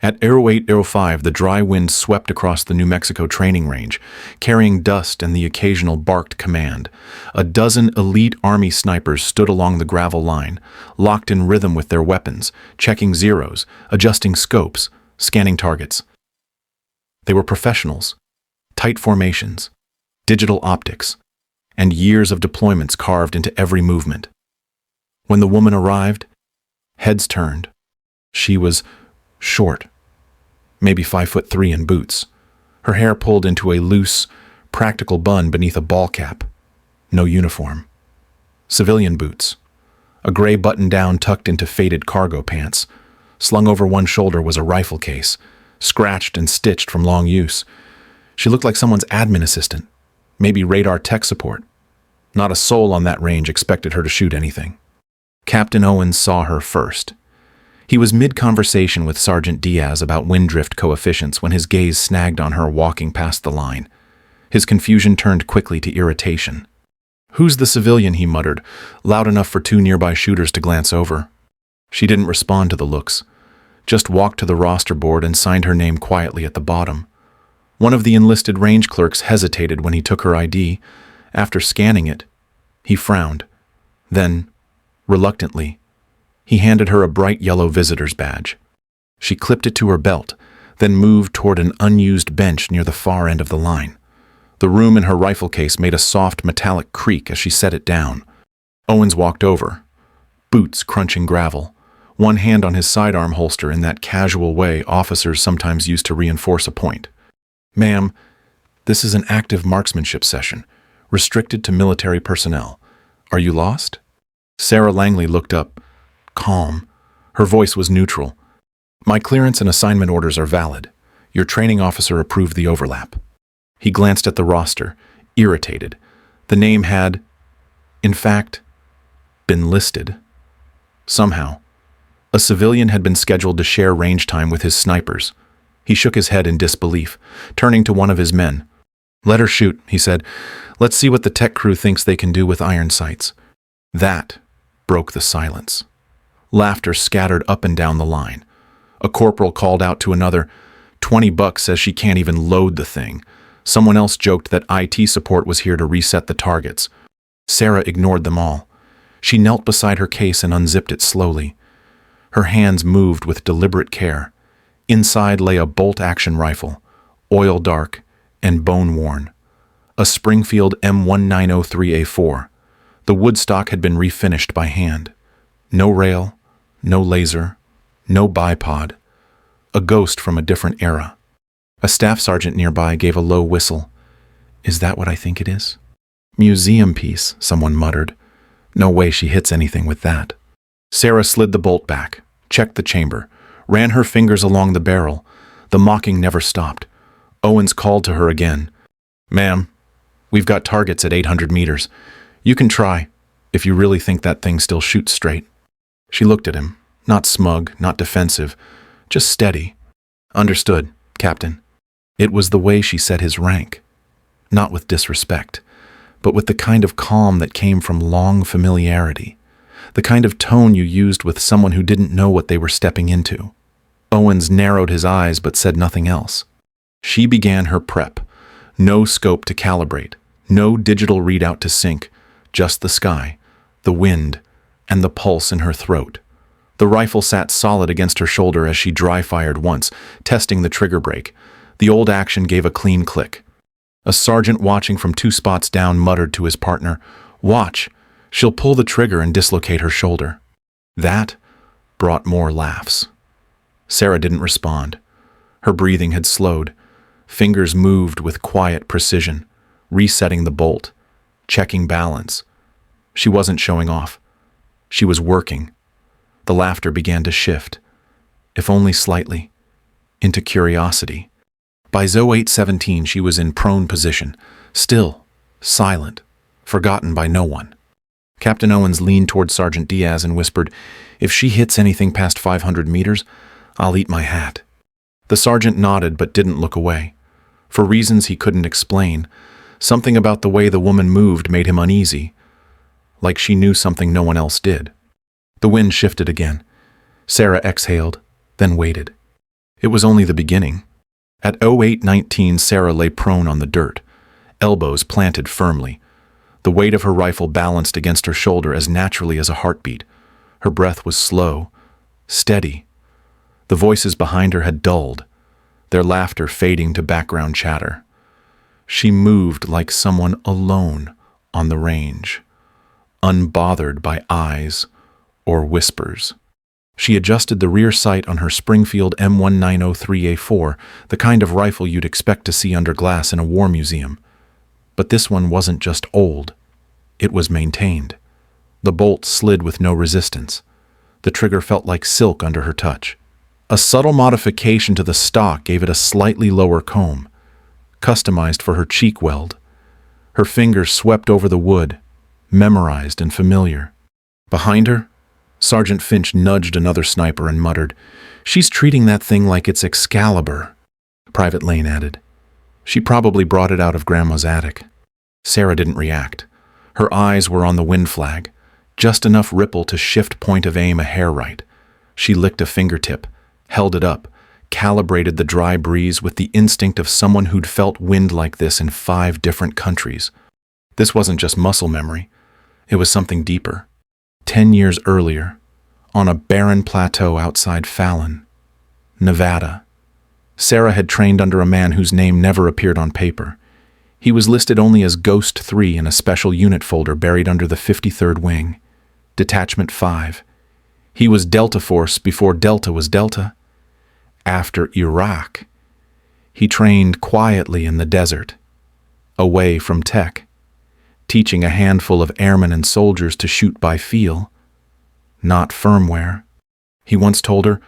At Aero 805, the dry wind swept across the New Mexico training range, carrying dust and the occasional barked command. A dozen elite Army snipers stood along the gravel line, locked in rhythm with their weapons, checking zeros, adjusting scopes, scanning targets. They were professionals, tight formations, digital optics, and years of deployments carved into every movement. When the woman arrived, heads turned. She was short, maybe 5'3" in boots, her hair pulled into a loose, practical bun beneath a ball cap. No uniform. Civilian boots. A gray button-down tucked into faded cargo pants. Slung over one shoulder was a rifle case, scratched and stitched from long use. She looked like someone's admin assistant, maybe radar tech support. Not a soul on that range expected her to shoot anything. Captain Owens saw her first. He was mid-conversation with Sergeant Diaz about wind drift coefficients when his gaze snagged on her walking past the line. His confusion turned quickly to irritation. "Who's the civilian?" he muttered, loud enough for two nearby shooters to glance over. She didn't respond to the looks, just walked to the roster board and signed her name quietly at the bottom. One of the enlisted range clerks hesitated when he took her ID. After scanning it, he frowned. Then, reluctantly, he handed her a bright yellow visitor's badge. She clipped it to her belt, then moved toward an unused bench near the far end of the line. The room in her rifle case made a soft metallic creak as she set it down. Owens walked over, boots crunching gravel, one hand on his sidearm holster in that casual way officers sometimes use to reinforce a point. "Ma'am, this is an active marksmanship session, restricted to military personnel. Are you lost?" Sarah Langley looked up, calm. Her voice was neutral. "My clearance and assignment orders are valid. Your training officer approved the overlap." He glanced at the roster, irritated. The name had, in fact, been listed. Somehow, a civilian had been scheduled to share range time with his snipers. He shook his head in disbelief, turning to one of his men. "Let her shoot," he said. "Let's see what the tech crew thinks they can do with iron sights." That broke the silence. Laughter scattered up and down the line. A corporal called out to another, "$20 says she can't even load the thing." Someone else joked that IT support was here to reset the targets. Sarah ignored them all. She knelt beside her case and unzipped it slowly. Her hands moved with deliberate care. Inside lay a bolt-action rifle, oil dark and bone-worn. A Springfield M1903A4. The wood stock had been refinished by hand. No rail, no laser, no bipod. A ghost from a different era. A staff sergeant nearby gave a low whistle. "Is that what I think it is?" "Museum piece," someone muttered. "No way she hits anything with that." Sarah slid the bolt back, checked the chamber, ran her fingers along the barrel. The mocking never stopped. Owens called to her again. "Ma'am, we've got targets at 800 meters. You can try, if you really think that thing still shoots straight." She looked at him, not smug, not defensive, just steady. "Understood, Captain." It was the way she said his rank, not with disrespect, but with the kind of calm that came from long familiarity, the kind of tone you used with someone who didn't know what they were stepping into. Owens narrowed his eyes but said nothing else. She began her prep. No scope to calibrate, no digital readout to sync, just the sky, the wind, and the pulse in her throat. The rifle sat solid against her shoulder as she dry-fired once, testing the trigger brake. The old action gave a clean click. A sergeant watching from 2 spots down muttered to his partner, "Watch, she'll pull the trigger and dislocate her shoulder." That brought more laughs. Sarah didn't respond. Her breathing had slowed. Fingers moved with quiet precision, resetting the bolt, checking balance. She wasn't showing off. She was working. The laughter began to shift, if only slightly, into curiosity. By 0817 she was in prone position, still, silent, forgotten by no one. Captain Owens leaned toward Sergeant Diaz and whispered, "If she hits anything past 500 meters, I'll eat my hat." The sergeant nodded but didn't look away. For reasons he couldn't explain, something about the way the woman moved made him uneasy, like she knew something no one else did. The wind shifted again. Sarah exhaled, then waited. It was only the beginning. At 08:19, Sarah lay prone on the dirt, elbows planted firmly. The weight of her rifle balanced against her shoulder as naturally as a heartbeat. Her breath was slow, steady. The voices behind her had dulled, their laughter fading to background chatter. She moved like someone alone on the range, unbothered by eyes or whispers. She adjusted the rear sight on her Springfield M1903A4, the kind of rifle you'd expect to see under glass in a war museum. But this one wasn't just old, it was maintained. The bolt slid with no resistance. The trigger felt like silk under her touch. A subtle modification to the stock gave it a slightly lower comb, customized for her cheek weld. Her fingers swept over the wood, memorized and familiar. Behind her, Sergeant Finch nudged another sniper and muttered, "She's treating that thing like it's Excalibur." Private Lane added, "She probably brought it out of Grandma's attic." Sarah didn't react. Her eyes were on the wind flag, just enough ripple to shift point of aim a hair right. She licked a fingertip, held it up, calibrated the dry breeze with the instinct of someone who'd felt wind like this in 5 different countries. This wasn't just muscle memory. It was something deeper. 10 years earlier, on a barren plateau outside Fallon, Nevada, Sarah had trained under a man whose name never appeared on paper. He was listed only as Ghost 3 in a special unit folder buried under the 53rd Wing, Detachment 5. He was Delta Force before Delta was Delta. After Iraq, he trained quietly in the desert, away from tech, teaching a handful of airmen and soldiers to shoot by feel, not firmware. He once told her,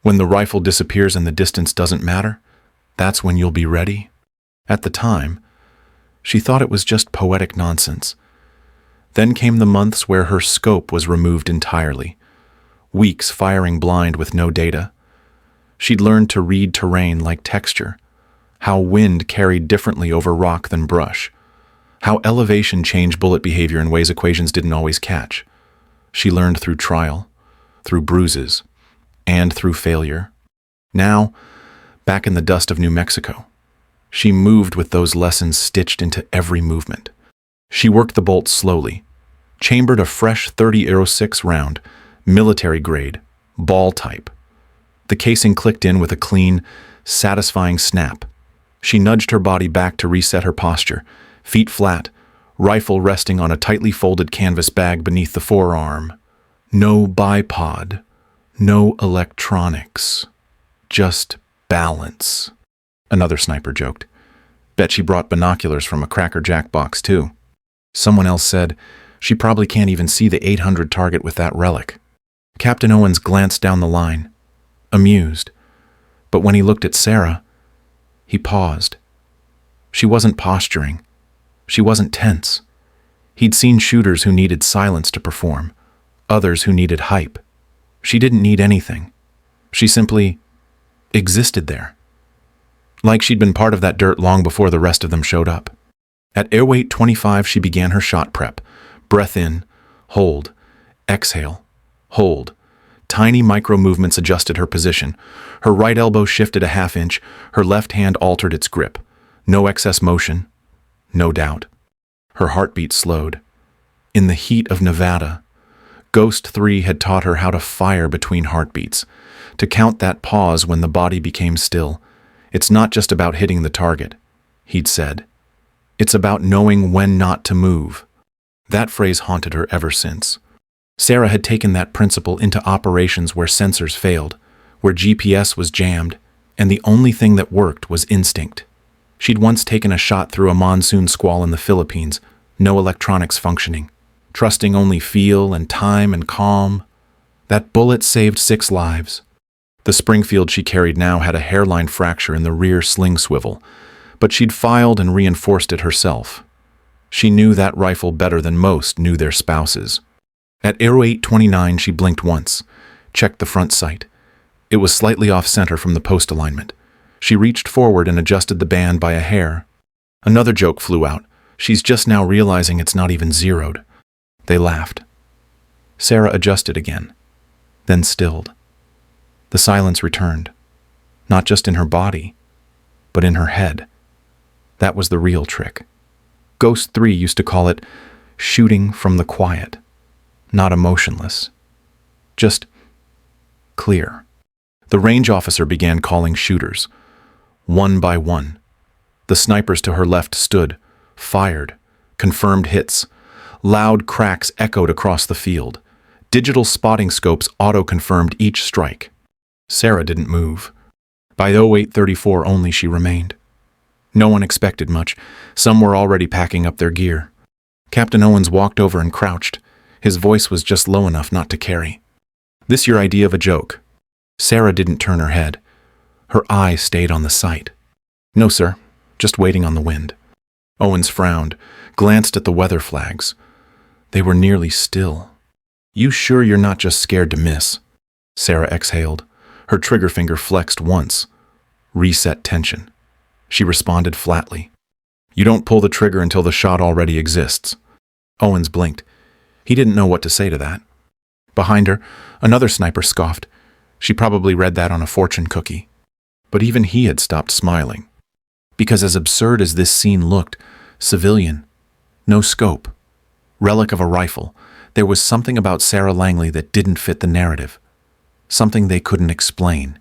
"When the rifle disappears and the distance doesn't matter, that's when you'll be ready." At the time, she thought it was just poetic nonsense. Then came the months where her scope was removed entirely, weeks firing blind with no data. She'd learned to read terrain like texture, how wind carried differently over rock than brush, how elevation changed bullet behavior in ways equations didn't always catch. She learned through trial, through bruises, and through failure. Now, back in the dust of New Mexico, she moved with those lessons stitched into every movement. She worked the bolt slowly, chambered a fresh .30-06 round, military grade, ball type. The casing clicked in with a clean, satisfying snap. She nudged her body back to reset her posture, feet flat, rifle resting on a tightly folded canvas bag beneath the forearm. No bipod, no electronics, just balance. Another sniper joked. Bet she brought binoculars from a Cracker Jack box too. Someone else said, she probably can't even see the 800 target with that relic. Captain Owens glanced down the line, amused. But when he looked at Sarah, he paused. She wasn't posturing. She wasn't tense. He'd seen shooters who needed silence to perform, others who needed hype. She didn't need anything. She simply existed there. Like she'd been part of that dirt long before the rest of them showed up. At air weight 25, she began her shot prep. Breath in, hold, exhale, hold. Tiny micro movements adjusted her position. Her right elbow shifted a half inch, her left hand altered its grip. No excess motion, no doubt. Her heartbeat slowed. In the heat of Nevada, Ghost 3 had taught her how to fire between heartbeats, to count that pause when the body became still. It's not just about hitting the target, he'd said. It's about knowing when not to move. That phrase haunted her ever since. Sarah had taken that principle into operations where sensors failed, where GPS was jammed, and the only thing that worked was instinct. She'd once taken a shot through a monsoon squall in the Philippines, no electronics functioning, trusting only feel and time and calm. That bullet saved 6 lives. The Springfield she carried now had a hairline fracture in the rear sling swivel, but she'd filed and reinforced it herself. She knew that rifle better than most knew their spouses. At Aero 829, she blinked once, checked the front sight. It was slightly off-center from the post alignment. She reached forward and adjusted the band by a hair. Another joke flew out. She's just now realizing it's not even zeroed. They laughed. Sarah adjusted again, then stilled. The silence returned. Not just in her body, but in her head. That was the real trick. Ghost 3 used to call it shooting from the quiet. Not emotionless. Just clear. The range officer began calling shooters. One by one. The snipers to her left stood, fired, confirmed hits. Loud cracks echoed across the field. Digital spotting scopes auto-confirmed each strike. Sarah didn't move. By 0834 only she remained. No one expected much. Some were already packing up their gear. Captain Owens walked over and crouched. His voice was just low enough not to carry. "This your idea of a joke?" Sarah didn't turn her head. Her eye stayed on the sight. "No, sir. Just waiting on the wind." Owens frowned, glanced at the weather flags. They were nearly still. "You sure you're not just scared to miss?" Sarah exhaled. Her trigger finger flexed once. Reset tension. She responded flatly. "You don't pull the trigger until the shot already exists." Owens blinked. He didn't know what to say to that. Behind her, another sniper scoffed. She probably read that on a fortune cookie. But even he had stopped smiling. Because as absurd as this scene looked, civilian, no scope, relic of a rifle, there was something about Sarah Langley that didn't fit the narrative. Something they couldn't explain.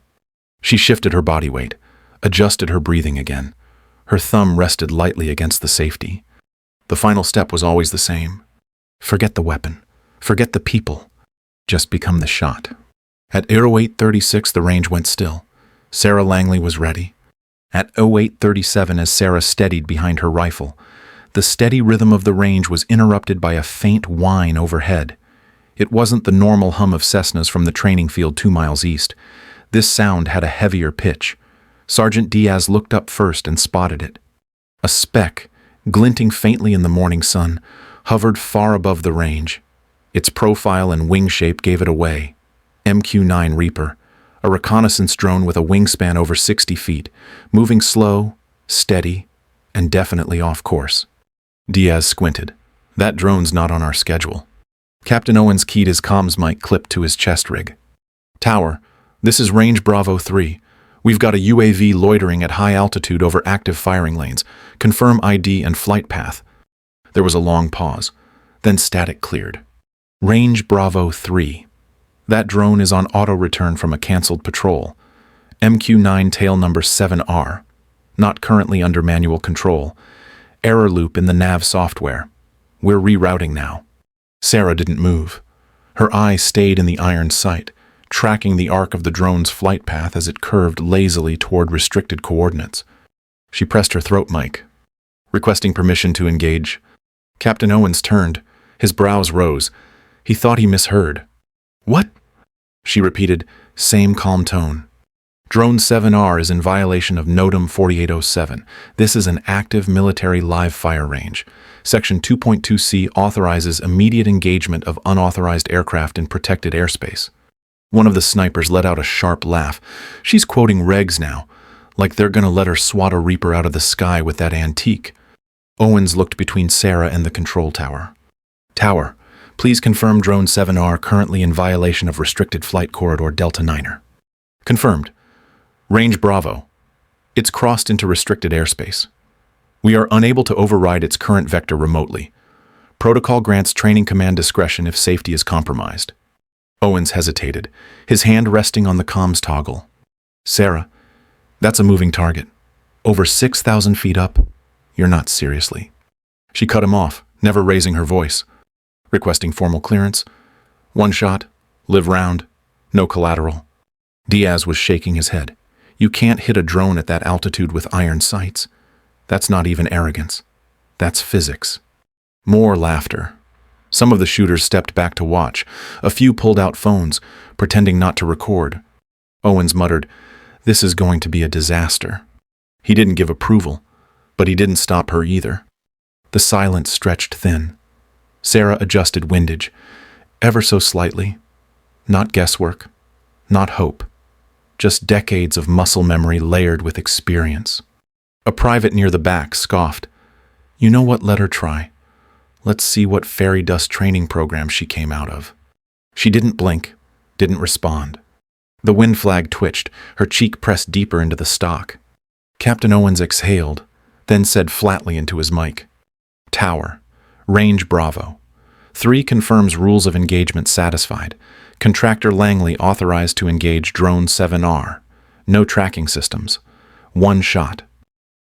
She shifted her body weight, adjusted her breathing again. Her thumb rested lightly against the safety. The final step was always the same. Forget the weapon. Forget the people. Just become the shot. At 0836 the range went still. Sarah Langley was ready. At 0837 as Sarah steadied behind her rifle, the steady rhythm of the range was interrupted by a faint whine overhead. It wasn't the normal hum of Cessnas from the training field 2 miles east. This sound had a heavier pitch. Sergeant Diaz looked up first and spotted it. A speck, glinting faintly in the morning sun, hovered far above the range. Its profile and wing shape gave it away. MQ-9 Reaper, a reconnaissance drone with a wingspan over 60 feet, moving slow, steady, and definitely off course. Diaz squinted. "That drone's not on our schedule." Captain Owens keyed his comms mic clipped to his chest rig. "Tower, this is Range Bravo 3. We've got a UAV loitering at high altitude over active firing lanes. Confirm ID and flight path." There was a long pause. Then static cleared. "Range Bravo 3. That drone is on auto-return from a cancelled patrol. MQ-9 tail number 7R. Not currently under manual control. Error loop in the nav software. We're rerouting now." Sarah didn't move. Her eye stayed in the iron sight, tracking the arc of the drone's flight path as it curved lazily toward restricted coordinates. She pressed her throat mic, requesting permission to engage. Captain Owens turned. His brows rose. He thought he misheard. "What?" she repeated, same calm tone. "Drone 7R is in violation of NOTAM 4807. This is an active military live fire range. Section 2.2c authorizes immediate engagement of unauthorized aircraft in protected airspace." One of the snipers let out a sharp laugh. She's quoting regs now, like they're gonna let her swat a Reaper out of the sky with that antique. Owens looked between Sarah and the control tower. "Tower, please confirm Drone 7R currently in violation of restricted flight corridor Delta 9er. "Confirmed. Range Bravo. It's crossed into restricted airspace. We are unable to override its current vector remotely. Protocol grants training command discretion if safety is compromised." Owens hesitated, his hand resting on the comms toggle. "Sarah, that's a moving target. Over 6,000 feet up. You're not seriously." She cut him off, never raising her voice. "Requesting formal clearance. One shot, live round, no collateral." Diaz was shaking his head. "You can't hit a drone at that altitude with iron sights. That's not even arrogance. That's physics." More laughter. Some of the shooters stepped back to watch. A few pulled out phones, pretending not to record. Owens muttered, "This is going to be a disaster." He didn't give approval, but he didn't stop her either. The silence stretched thin. Sarah adjusted windage, ever so slightly. Not guesswork, not hope. Just decades of muscle memory layered with experience. A private near the back scoffed. "You know what, let her try. Let's see what fairy dust training program she came out of." She didn't blink, didn't respond. The wind flag twitched, her cheek pressed deeper into the stock. Captain Owens exhaled, then said flatly into his mic, "Tower. Range Bravo. 3 confirms rules of engagement satisfied. Contractor Langley authorized to engage Drone 7R. No tracking systems. 1 shot.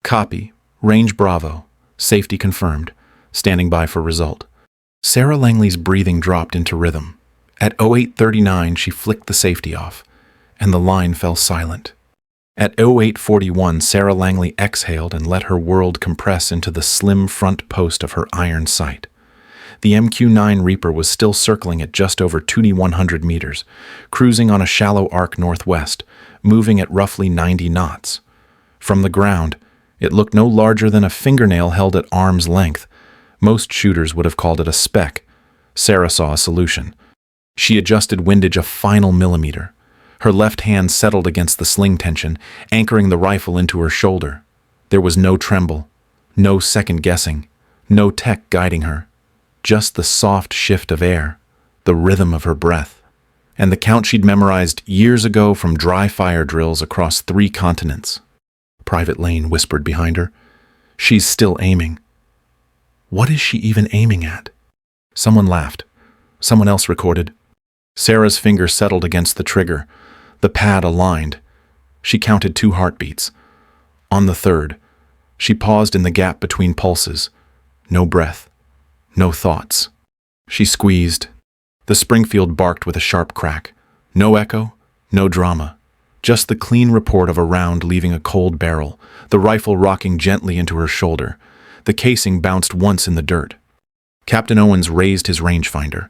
Copy. Range Bravo. Safety confirmed. Standing by for result." Sarah Langley's breathing dropped into rhythm. At 08:39, she flicked the safety off, and the line fell silent. At 08:41, Sarah Langley exhaled and let her world compress into the slim front post of her iron sight. The MQ-9 Reaper was still circling at just over 2,100 meters, cruising on a shallow arc northwest, moving at roughly 90 knots. From the ground, it looked no larger than a fingernail held at arm's length. Most shooters would have called it a speck. Sarah saw a solution. She adjusted windage a final millimeter. Her left hand settled against the sling tension, anchoring the rifle into her shoulder. There was no tremble, no second guessing, no tech guiding her. Just the soft shift of air, the rhythm of her breath, and the count she'd memorized years ago from dry fire drills across 3 continents. Private Lane whispered behind her, "She's still aiming." What is she even aiming at? Someone laughed. Someone else recorded. Sarah's finger settled against the trigger. The pad aligned. She counted 2 heartbeats. On the 3rd, she paused in the gap between pulses. No breath. No thoughts. She squeezed. The Springfield barked with a sharp crack. No echo, no drama. Just the clean report of a round leaving a cold barrel, the rifle rocking gently into her shoulder. The casing bounced once in the dirt. Captain Owens raised his rangefinder.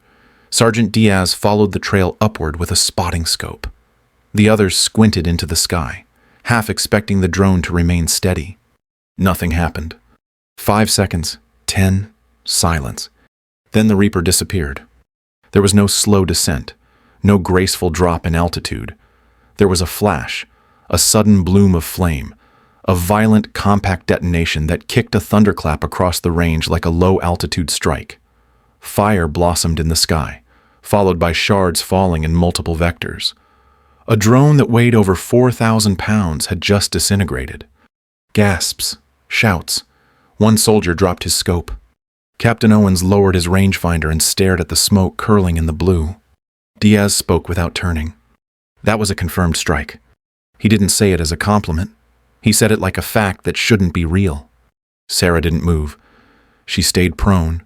Sergeant Diaz followed the trail upward with a spotting scope. The others squinted into the sky, half expecting the drone to remain steady. Nothing happened. 5 seconds, 10, silence. Then the Reaper disappeared. There was no slow descent, no graceful drop in altitude. There was a flash, a sudden bloom of flame, a violent, compact detonation that kicked a thunderclap across the range like a low-altitude strike. Fire blossomed in the sky, followed by shards falling in multiple vectors. A drone that weighed over 4,000 pounds had just disintegrated. Gasps, shouts. One soldier dropped his scope. Captain Owens lowered his rangefinder and stared at the smoke curling in the blue. Diaz spoke without turning. That was a confirmed strike. He didn't say it as a compliment. He said it like a fact that shouldn't be real. Sarah didn't move. She stayed prone,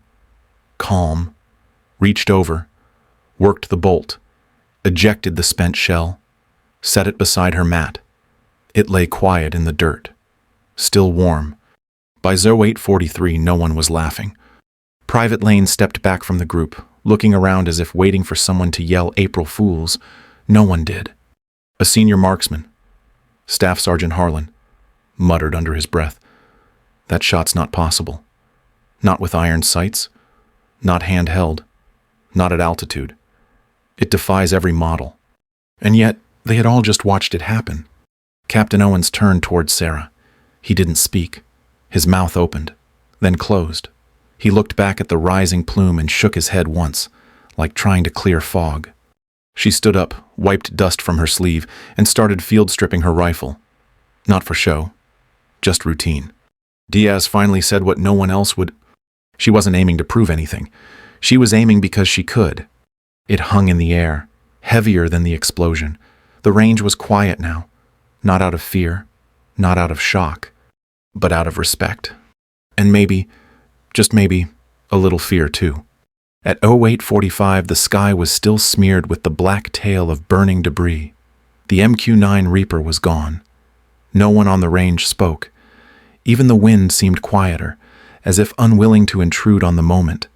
calm, reached over, worked the bolt, ejected the spent shell, set it beside her mat. It lay quiet in the dirt, still warm. By 08:43, no one was laughing. Private Lane stepped back from the group, looking around as if waiting for someone to yell April Fools. No one did. A senior marksman, Staff Sergeant Harlan, muttered under his breath, "That shot's not possible. Not with iron sights, not handheld, not at altitude. It defies every model." And yet, they had all just watched it happen. Captain Owens turned toward Sarah. He didn't speak. His mouth opened, then closed. He looked back at the rising plume and shook his head once, like trying to clear fog. She stood up, wiped dust from her sleeve, and started field stripping her rifle. Not for show, just routine. Diaz finally said what no one else would. She wasn't aiming to prove anything. She was aiming because she could. It hung in the air, heavier than the explosion. The range was quiet now, not out of fear, not out of shock, but out of respect. And maybe, just maybe, a little fear too. At 08:45, the sky was still smeared with the black tail of burning debris. The MQ-9 Reaper was gone. No one on the range spoke. Even the wind seemed quieter, as if unwilling to intrude on the moment.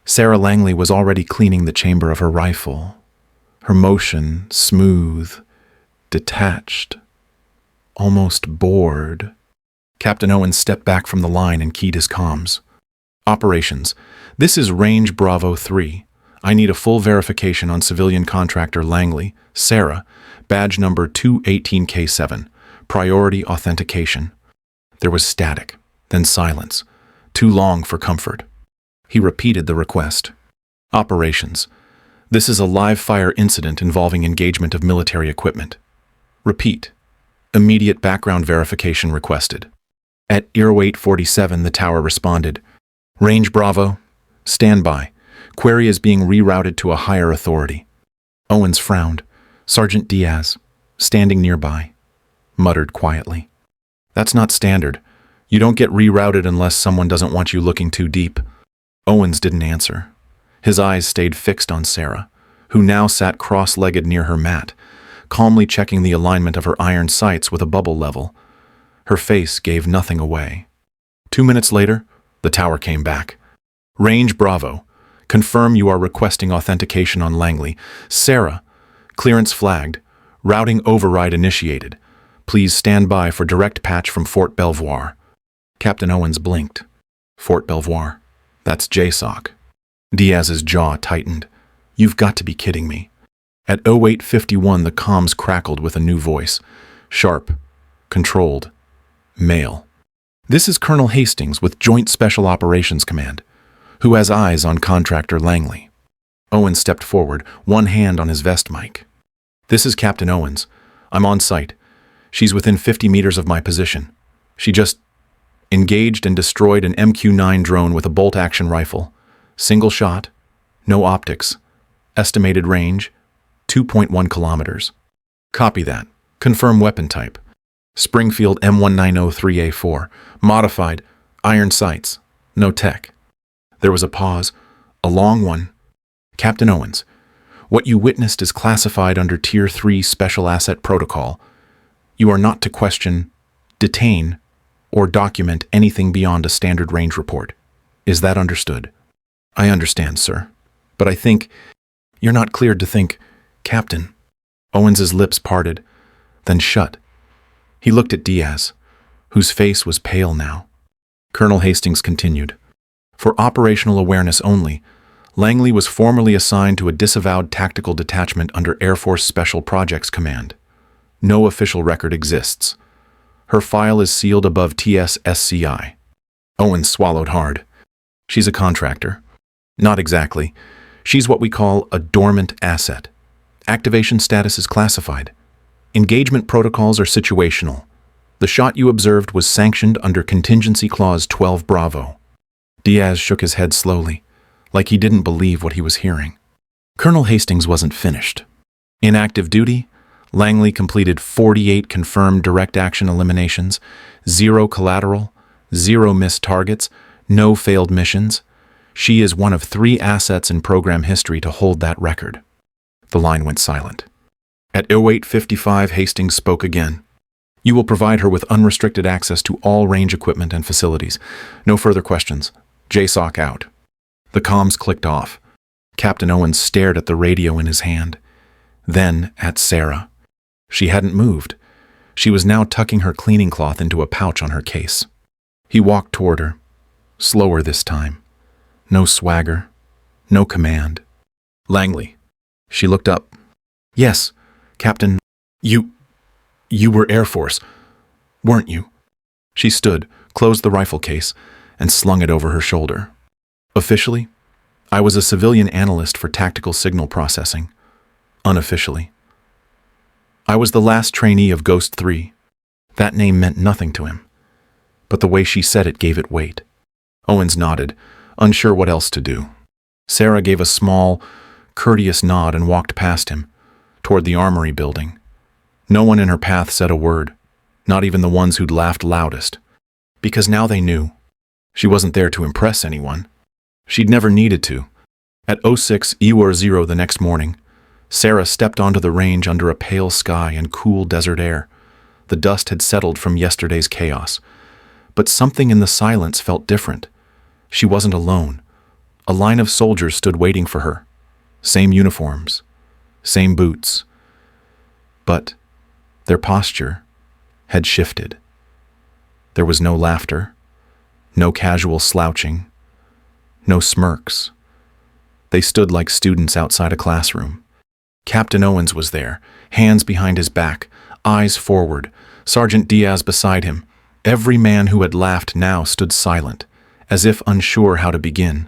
Sarah Langley was already cleaning the chamber of her rifle. Her motion smooth, detached, almost bored. Captain Owens stepped back from the line and keyed his comms. Operations. This is Range Bravo 3. I need a full verification on civilian contractor Langley, Sarah, badge number 218K7. Priority authentication. There was static, then silence, too long for comfort. He repeated the request. Operations. This is a live fire incident involving engagement of military equipment. Repeat. Immediate background verification requested. At 0847, the tower responded. Range Bravo. Stand by. Query is being rerouted to a higher authority. Owens frowned. Sergeant Diaz, standing nearby, muttered quietly. That's not standard. You don't get rerouted unless someone doesn't want you looking too deep. Owens didn't answer. His eyes stayed fixed on Sarah, who now sat cross-legged near her mat, calmly checking the alignment of her iron sights with a bubble level. Her face gave nothing away. 2 minutes later, the tower came back. Range Bravo. Confirm you are requesting authentication on Langley. Sarah. Clearance flagged. Routing override initiated. Please stand by for direct patch from Fort Belvoir. Captain Owens blinked. Fort Belvoir. That's JSOC. Diaz's jaw tightened. You've got to be kidding me. At 0851, the comms crackled with a new voice. Sharp. Controlled. Male. This is Colonel Hastings with Joint Special Operations Command, who has eyes on contractor Langley. Owens stepped forward, one hand on his vest mic. This is Captain Owens. I'm on site. She's within 50 meters of my position. She just engaged and destroyed an MQ-9 drone with a bolt-action rifle. Single shot. No optics. Estimated range, 2.1 kilometers. Copy that. Confirm weapon type. Springfield M1903A4. Modified. Iron sights. No tech. There was a pause. A long one. Captain Owens, what you witnessed is classified under Tier 3 Special Asset Protocol. You are not to question, detain, or document anything beyond a standard range report. Is that understood? I understand, sir. But I think you're not cleared to think, Captain. Owens's lips parted, then shut. He looked at Diaz, whose face was pale now. Colonel Hastings continued. For operational awareness only, Langley was formerly assigned to a disavowed tactical detachment under Air Force Special Projects Command. No official record exists. Her file is sealed above TSSCI. Owens swallowed hard. She's a contractor. Not exactly. She's what we call a dormant asset. Activation status is classified. Engagement protocols are situational. The shot you observed was sanctioned under Contingency Clause 12 Bravo. Diaz shook his head slowly, like he didn't believe what he was hearing. Colonel Hastings wasn't finished. In active duty, Langley completed 48 confirmed direct action eliminations, 0 collateral, 0 missed targets, no failed missions. She is one of 3 assets in program history to hold that record. The line went silent. At 0855, Hastings spoke again. You will provide her with unrestricted access to all range equipment and facilities. No further questions. JSOC out. The comms clicked off. Captain Owens stared at the radio in his hand, then at Sarah. She hadn't moved. She was now tucking her cleaning cloth into a pouch on her case. He walked toward her, slower this time. No swagger, no command. Langley. She looked up. Yes, Captain. You were Air Force, weren't you? She stood, closed the rifle case, and slung it over her shoulder. Officially, I was a civilian analyst for tactical signal processing. Unofficially, I was the last trainee of Ghost 3. That name meant nothing to him, but the way she said it gave it weight. Owens nodded, unsure what else to do. Sarah gave a small, courteous nod and walked past him, toward the armory building. No one in her path said a word, not even the ones who'd laughed loudest, because now they knew. She wasn't there to impress anyone. She'd never needed to. At 06:00 the next morning, Sarah stepped onto the range under a pale sky and cool desert air. The dust had settled from yesterday's chaos, but something in the silence felt different. She wasn't alone. A line of soldiers stood waiting for her. Same uniforms, same boots. But their posture had shifted. There was no laughter, no casual slouching, no smirks. They stood like students outside a classroom. Captain Owens was there, hands behind his back, eyes forward, Sergeant Diaz beside him. Every man who had laughed now stood silent, as if unsure how to begin.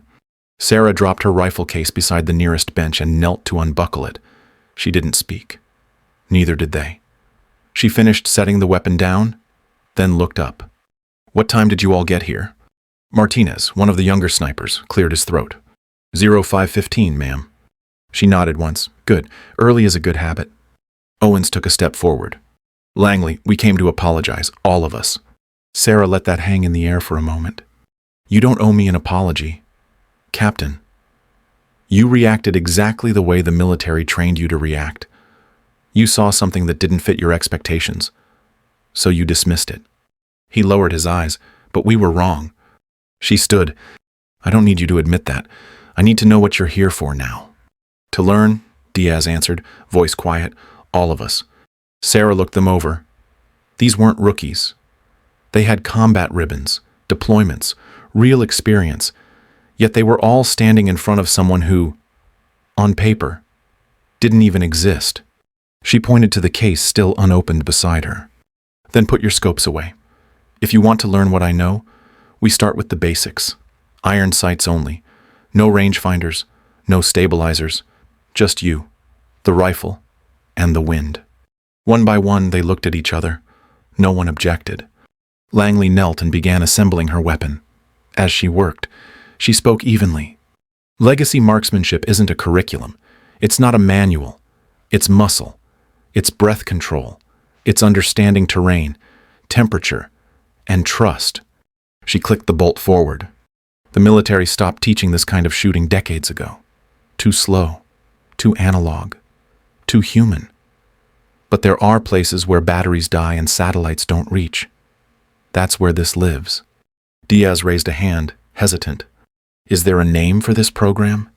Sarah dropped her rifle case beside the nearest bench and knelt to unbuckle it. She didn't speak. Neither did they. She finished setting the weapon down, then looked up. "What time did you all get here?" Martinez, one of the younger snipers, cleared his throat. 05:15, ma'am. She nodded once. "Good. Early is a good habit." Owens took a step forward. "Langley, we came to apologize, all of us." Sarah let that hang in the air for a moment. "You don't owe me an apology, Captain. You reacted exactly the way the military trained you to react. You saw something that didn't fit your expectations, so you dismissed it." He lowered his eyes. "But we were wrong." She stood. "I don't need you to admit that. I need to know what you're here for now." "To learn," Diaz answered, voice quiet. "All of us." Sarah looked them over. These weren't rookies. They had combat ribbons, deployments, real experience, yet they were all standing in front of someone who, on paper, didn't even exist. She pointed to the case still unopened beside her. "Then put your scopes away. If you want to learn what I know, we start with the basics. Iron sights only. No rangefinders, no stabilizers. Just you, the rifle, and the wind." One by one, they looked at each other. No one objected. Langley knelt and began assembling her weapon. As she worked, she spoke evenly. "Legacy marksmanship isn't a curriculum. It's not a manual. It's muscle. It's breath control. It's understanding terrain, temperature, and trust." She clicked the bolt forward. The military stopped teaching this kind of shooting decades ago. Too slow, too analog, too human. But there are places where batteries die and satellites don't reach. That's where this lives. Diaz raised a hand, hesitant. "Is there a name for this program?"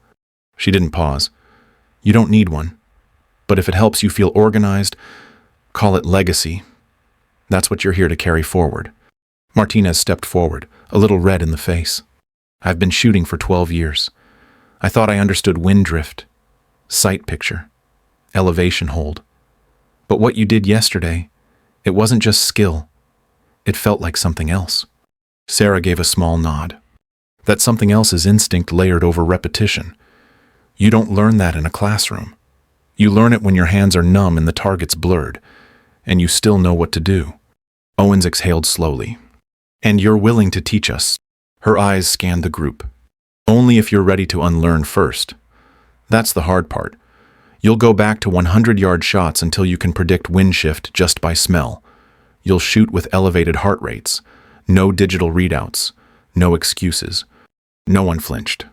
She didn't pause. "You don't need one. But if it helps you feel organized, call it legacy. That's what you're here to carry forward." Martinez stepped forward, a little red in the face. "I've been shooting for 12 years. I thought I understood wind drift, sight picture, elevation hold. But what you did yesterday, it wasn't just skill. It felt like something else." Sarah gave a small nod. "That something else is instinct layered over repetition. You don't learn that in a classroom. You learn it when your hands are numb and the target's blurred, and you still know what to do." Owens exhaled slowly. "And you're willing to teach us?" Her eyes scanned the group. "Only if you're ready to unlearn first. That's the hard part. You'll go back to 100-yard shots until you can predict wind shift just by smell. You'll shoot with elevated heart rates. No digital readouts. No excuses." No one flinched.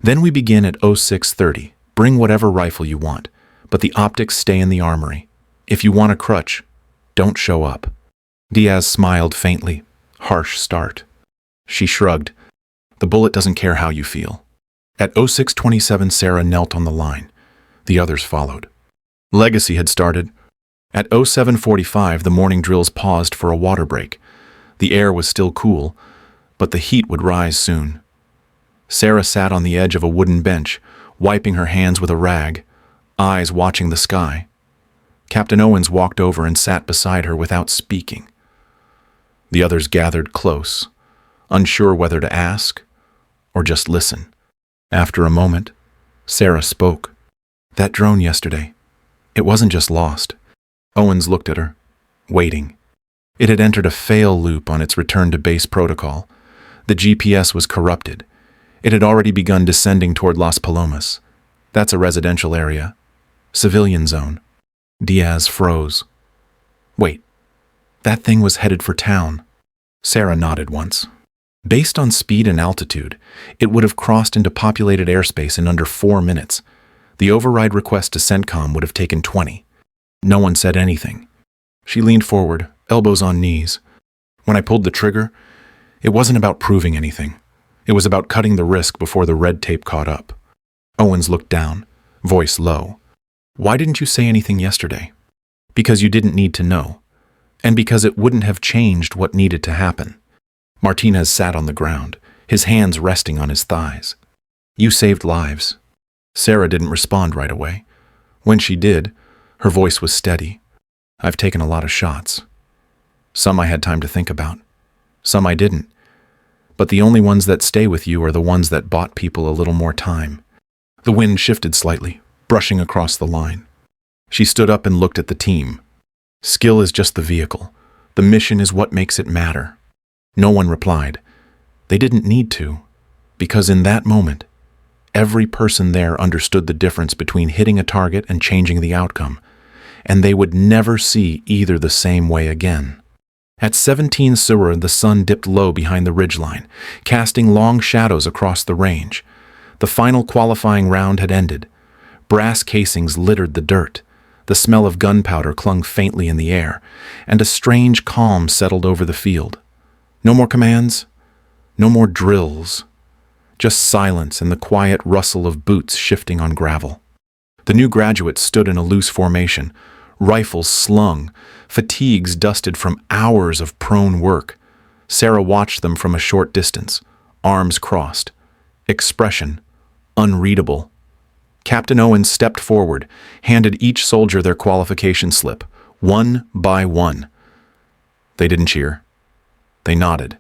"Then we begin at 06:30. Bring whatever rifle you want, but the optics stay in the armory. If you want a crutch, don't show up." Diaz smiled faintly. Harsh start. She shrugged. "The bullet doesn't care how you feel." At 06:27, Sarah knelt on the line. The others followed. Legacy had started. At 07:45, the morning drills paused for a water break. The air was still cool, but the heat would rise soon. Sarah sat on the edge of a wooden bench, wiping her hands with a rag, eyes watching the sky. Captain Owens walked over and sat beside her without speaking. The others gathered close, unsure whether to ask or just listen. After a moment, Sarah spoke. "That drone yesterday, it wasn't just lost." Owens looked at her, waiting. It had entered a fail loop on its return to base protocol. The GPS was corrupted. It had already begun descending toward Las Palomas. That's a residential area. Civilian zone. Diaz froze. "Wait, that thing was headed for town." Sarah nodded once. Based on speed and altitude, it would have crossed into populated airspace in under 4 minutes. The override request to CENTCOM would have taken 20. No one said anything. She leaned forward, elbows on knees. "When I pulled the trigger, it wasn't about proving anything. It was about cutting the risk before the red tape caught up." Owens looked down, voice low. "Why didn't you say anything yesterday?" "Because you didn't need to know. And because it wouldn't have changed what needed to happen." Martinez sat on the ground, his hands resting on his thighs. "You saved lives." Sarah didn't respond right away. When she did, her voice was steady. "I've taken a lot of shots. Some I had time to think about. Some I didn't. but the only ones that stay with you are the ones that bought people a little more time. The wind shifted slightly, brushing across the line. She stood up and looked at the team. Skill is just the vehicle. The mission is what makes it matter. No one replied. They didn't need to, because in that moment, every person there understood the difference between hitting a target and changing the outcome, and they would never see either the same way again. At 17 Surah, the sun dipped low behind the ridgeline, casting long shadows across the range. The final qualifying round had ended. Brass casings littered the dirt. The smell of gunpowder clung faintly in the air, and a strange calm settled over the field. No more commands, no more drills. Just silence and the quiet rustle of boots shifting on gravel. The new graduates stood in a loose formation, rifles slung, fatigues dusted from hours of prone work. Sarah watched them from a short distance, arms crossed, expression unreadable. Captain Owen stepped forward, handed each soldier their qualification slip, one by one. They didn't cheer. They nodded.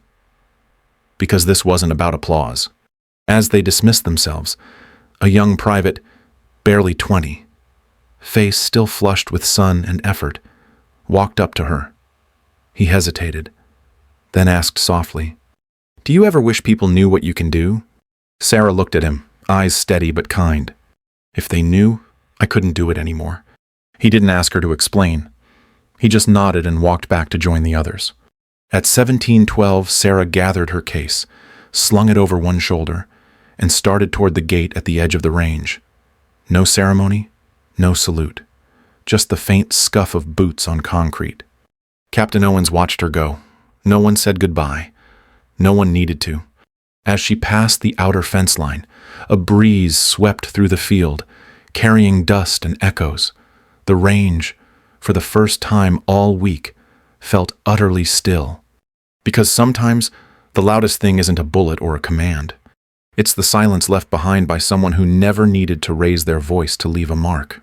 Because this wasn't about applause. As they dismissed themselves, a young private, barely 20, face still flushed with sun and effort, walked up to her. He hesitated, then asked softly, "Do you ever wish people knew what you can do?" Sarah looked at him, eyes steady but kind. "If they knew, I couldn't do it anymore." He didn't ask her to explain. He just nodded and walked back to join the others. At 17:12, Sarah gathered her case, slung it over one shoulder, and started toward the gate at the edge of the range. No ceremony, no salute, just the faint scuff of boots on concrete. Captain Owens watched her go. No one said goodbye. No one needed to. As she passed the outer fence line, a breeze swept through the field, carrying dust and echoes. The range, for the first time all week, felt utterly still. Because sometimes the loudest thing isn't a bullet or a command. It's the silence left behind by someone who never needed to raise their voice to leave a mark.